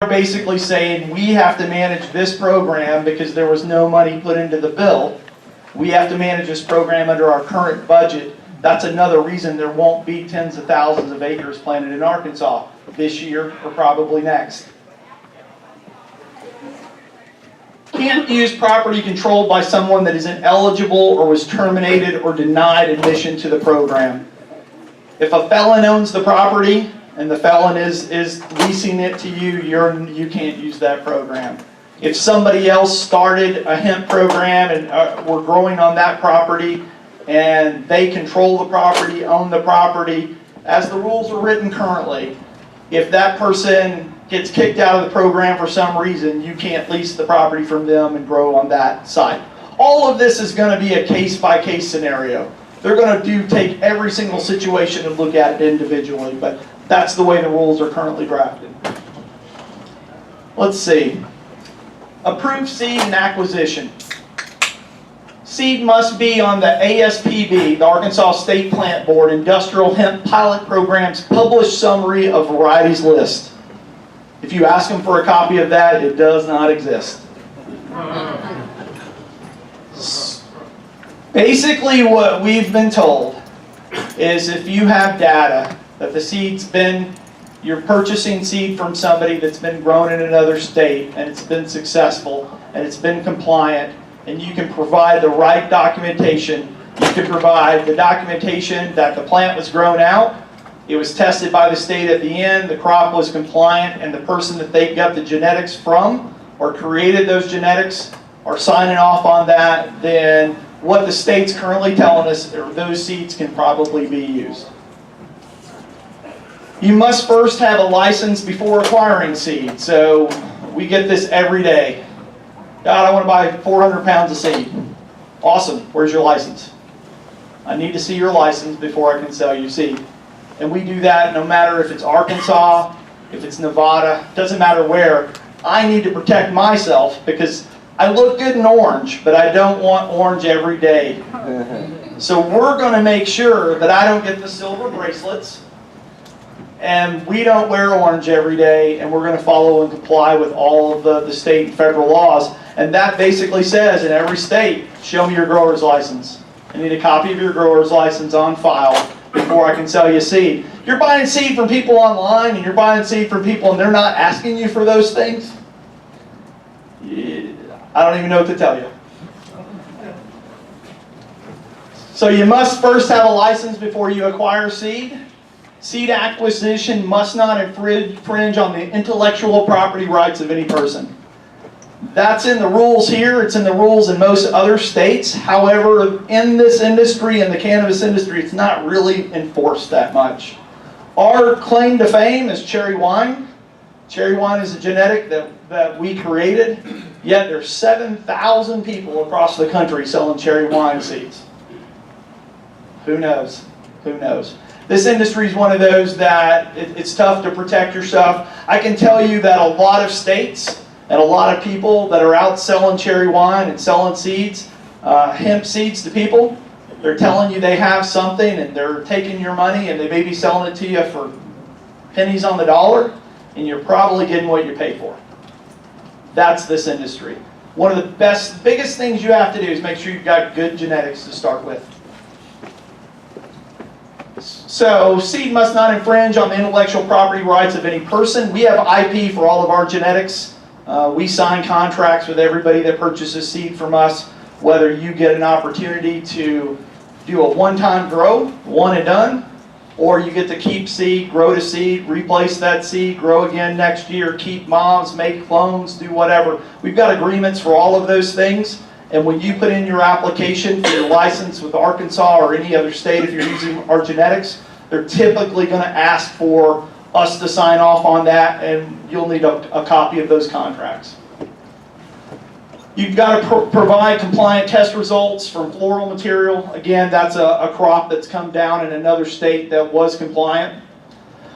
basically saying we have to manage this program because there was no money put into the bill. We have to manage this program under our current budget. That's another reason there won't be tens of thousands of acres planted in Arkansas this year or probably next. Can't use property controlled by someone that isn't eligible or was terminated or denied admission to the program. If a felon owns the property and the felon is leasing it to you, you can't use that program. If somebody else started a hemp program and were growing on that property and they control the property, own the property, as the rules are written currently, if that person gets kicked out of the program for some reason, you can't lease the property from them and grow on that site. All of this is going to be a case-by-case scenario. They're going to take every single situation and look at it individually, but that's the way the rules are currently drafted. Let's see. Approved seed and acquisition. Seed must be on the ASPB, the Arkansas State Plant Board, Industrial Hemp Pilot Program's published summary of varieties list. If you ask them for a copy of that, it does not exist. Basically what we've been told is if you have data that the seed's been, you're purchasing seed from somebody that's been grown in another state and it's been successful and it's been compliant, and you can provide the right documentation. You can provide the documentation that the plant was grown out, it was tested by the state at the end, the crop was compliant, and the person that they got the genetics from or created those genetics are signing off on that, then what the state's currently telling us are those seeds can probably be used. You must first have a license before acquiring seed. So we get this every day. God, I want to buy 400 pounds of seed. Awesome. Where's your license? I need to see your license before I can sell you seed. And we do that no matter if it's Arkansas, if it's Nevada, doesn't matter where. I need to protect myself because I look good in orange, but I don't want orange every day. So we're going to make sure that I don't get the silver bracelets, and we don't wear orange every day, and we're going to follow and comply with all of the state and federal laws. And that basically says in every state, show me your grower's license. I need a copy of your grower's license on file before I can sell you seed. You're buying seed from people online, and you're buying seed from people, and they're not asking you for those things. I don't even know what to tell you. So you must first have a license before you acquire seed. Seed acquisition must not infringe on the intellectual property rights of any person. That's in the rules here. It's in the rules in most other states. However, in this industry, in the cannabis industry, it's not really enforced that much. Our claim to fame is cherry wine. Cherry wine is a genetic that we created, yet there's 7,000 people across the country selling cherry wine seeds. Who knows? Who knows? This industry is one of those that it's tough to protect yourself. I can tell you that a lot of states and a lot of people that are out selling cherry wine and selling seeds, hemp seeds to people, they're telling you they have something and they're taking your money and they may be selling it to you for pennies on the dollar, and you're probably getting what you pay for. That's this industry. One of the biggest things you have to do is make sure you've got good genetics to start with. So, seed must not infringe on the intellectual property rights of any person. We have IP for all of our genetics. We sign contracts with everybody that purchases seed from us, whether you get an opportunity to do a one-time grow, one and done, or you get to keep seed, grow to seed, replace that seed, grow again next year, keep moms, make clones, do whatever. We've got agreements for all of those things. And when you put in your application for your license with Arkansas or any other state, if you're using our genetics, they're typically going to ask for us to sign off on that, and you'll need a copy of those contracts. You've got to provide compliant test results from floral material. Again, that's a crop that's come down in another state that was compliant.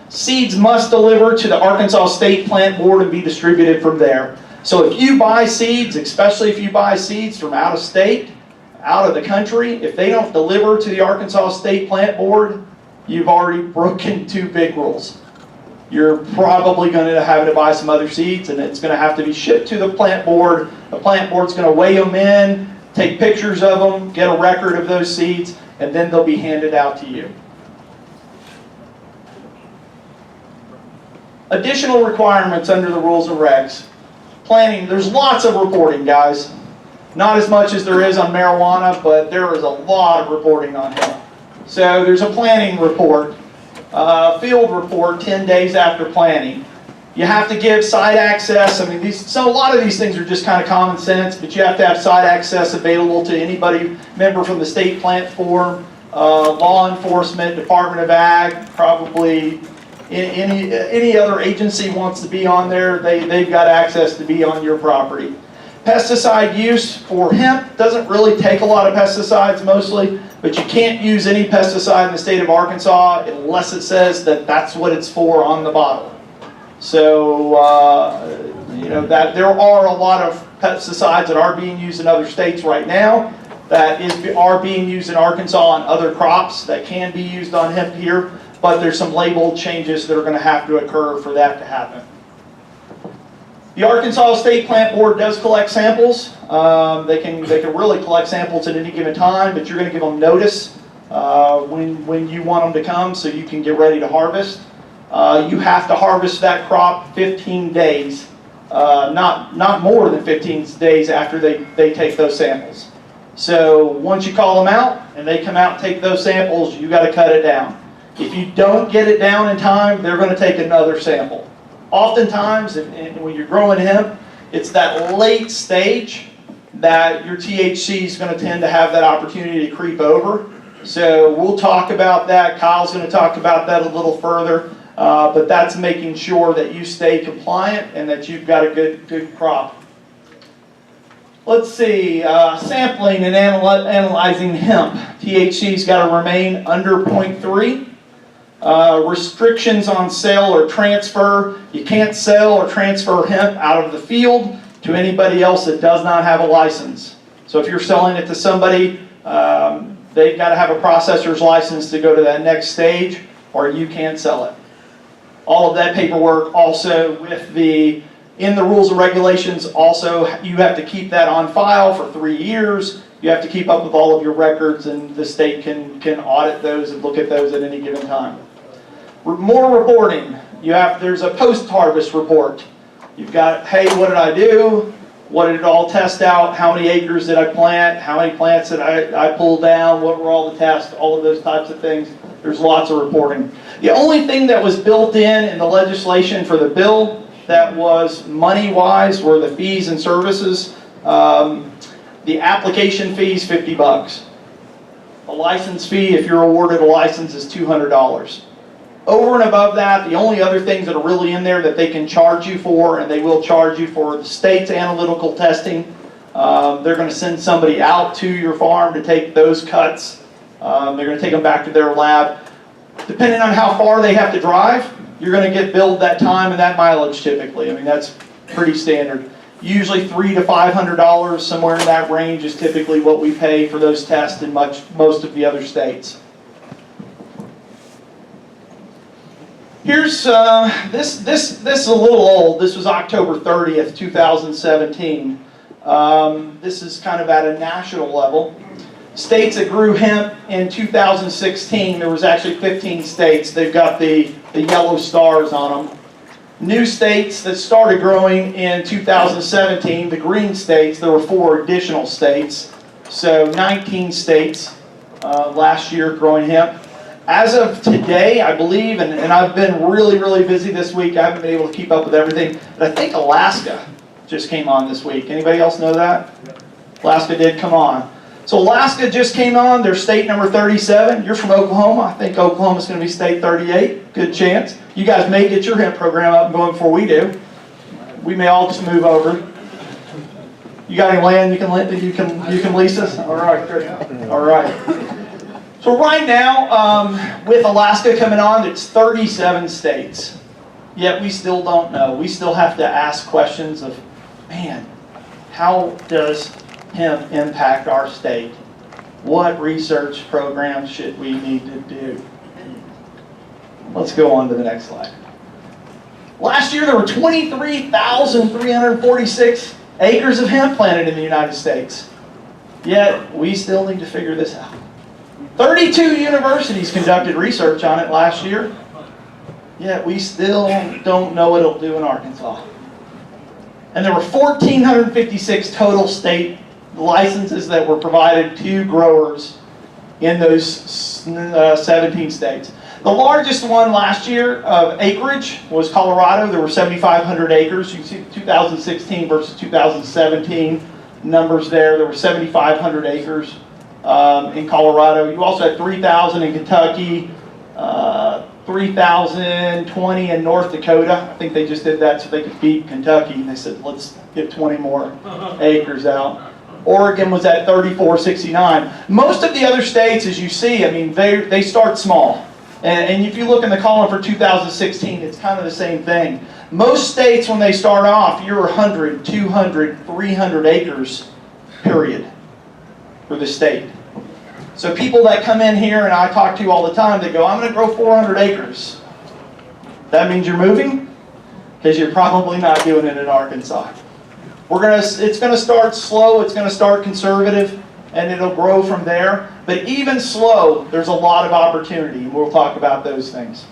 Seeds must deliver to the Arkansas State Plant Board and be distributed from there. So if you buy seeds, especially if you buy seeds from out of state, out of the country, if they don't deliver to the Arkansas State Plant Board, you've already broken two big rules. you're probably going to have to buy some other seeds, and it's going to have to be shipped to the plant board. The plant board's going to weigh them in, take pictures of them, get a record of those seeds, and then they'll be handed out to you. Additional requirements under the rules and regs. Planting, there's lots of reporting, guys. Not as much as there is on marijuana, but there is a lot of reporting on hemp. So there's a planting report, field report 10 days after planting. You have to give site access. I mean, so a lot of these things are just kind of common sense, but you have to have site access available to anybody, member from the state plant forum, law enforcement, Department of Ag, probably any other agency wants to be on there, they've got access to be on your property. Pesticide use for hemp doesn't really take a lot of pesticides mostly, but you can't use any pesticide in the state of Arkansas unless it says that that's what it's for on the bottle. So, you know, that there are a lot of pesticides that are being used in other states right now that are being used in Arkansas on other crops that can be used on hemp here, but there's some label changes that are going to have to occur for that to happen. The Arkansas State Plant Board does collect samples. They can really collect samples at any given time, but you're going to give them notice when you want them to come so you can get ready to harvest. You have to harvest that crop 15 days, not more than 15 days after they take those samples. So once you call them out and they come out and take those samples, you got to cut it down. If you don't get it down in time, they're going to take another sample. Oftentimes, when you're growing hemp, it's that late stage that your THC is going to tend to have that opportunity to creep over. So we'll talk about that. Kyle's going to talk about that a little further. But that's making sure that you stay compliant and that you've got a good crop. Let's see, sampling and analyzing hemp. THC's got to remain under 0.3. Restrictions on sale or transfer. You can't sell or transfer hemp out of the field to anybody else that does not have a license. So if you're selling it to somebody, they've got to have a processor's license to go to that next stage, or you can't sell it. All of that paperwork also in the rules and regulations, also you have to keep that on file for 3 years. You have to keep up with all of your records, and the state can audit those and look at those at any given time. More reporting. There's a post-harvest report. You've got, hey, what did I do? What did it all test out? How many acres did I plant? How many plants did I pull down? What were all the tests? All of those types of things. There's lots of reporting. The only thing that was built in the legislation for the bill that was money-wise were the fees and services. The application fee is $50. A license fee, if you're awarded a license, is $200. Over and above that, the only other things that are really in there that they can charge you for, and they will charge you for, the state's analytical testing. They're going to send somebody out to your farm to take those cuts. They're going to take them back to their lab. Depending on how far they have to drive, you're going to get billed that time and that mileage typically. I mean, that's pretty standard. Usually $300 to $500, somewhere in that range, is typically what we pay for those tests in most of the other states. Here's this is a little old. This was October 30th, 2017. This is kind of at a national level. States that grew hemp in 2016, there was actually 15 states. They've got the yellow stars on them. New states that started growing in 2017, the green states, there were 4 additional states. So 19 states last year growing hemp. As of today, I believe, and I've been really, really busy this week, I haven't been able to keep up with everything, but I think Alaska just came on this week. Anybody else know that? Alaska did come on. So Alaska just came on, they're state number 37. You're from Oklahoma. I think Oklahoma's going to be state 38. Good chance. You guys may get your hemp program up and going before we do. We may all just move over. You got any land you can lease us? All right, good. All right. So right now, with Alaska coming on, it's 37 states. Yet we still don't know. We still have to ask questions of, man, how does hemp impact our state? What research programs should we need to do? Let's go on to the next slide. Last year there were 23,346 acres of hemp planted in the United States. Yet we still need to figure this out. 32 universities conducted research on it last year. Yet we still don't know what it'll do in Arkansas. And there were 1,456 total state licenses that were provided to growers in those 17 states. The largest one last year of acreage was Colorado. There were 7,500 acres. You can see 2016 versus 2017 numbers there. There were 7,500 acres in Colorado. You also had 3,000 in Kentucky, 3,020 in North Dakota. I think they just did that so they could beat Kentucky. They said, let's get 20 more acres out. Oregon was at 3,469. Most of the other states, as you see, I mean, they start small. And if you look in the column for 2016, it's kind of the same thing. Most states, when they start off, you're 100, 200, 300 acres, period, for the state. So people that come in here, and I talk to all the time, they go, I'm going to grow 400 acres. That means you're moving? Because you're probably not doing it in Arkansas. It's going to start slow, it's going to start conservative, and it'll grow from there. But even slow, there's a lot of opportunity, and we'll talk about those things.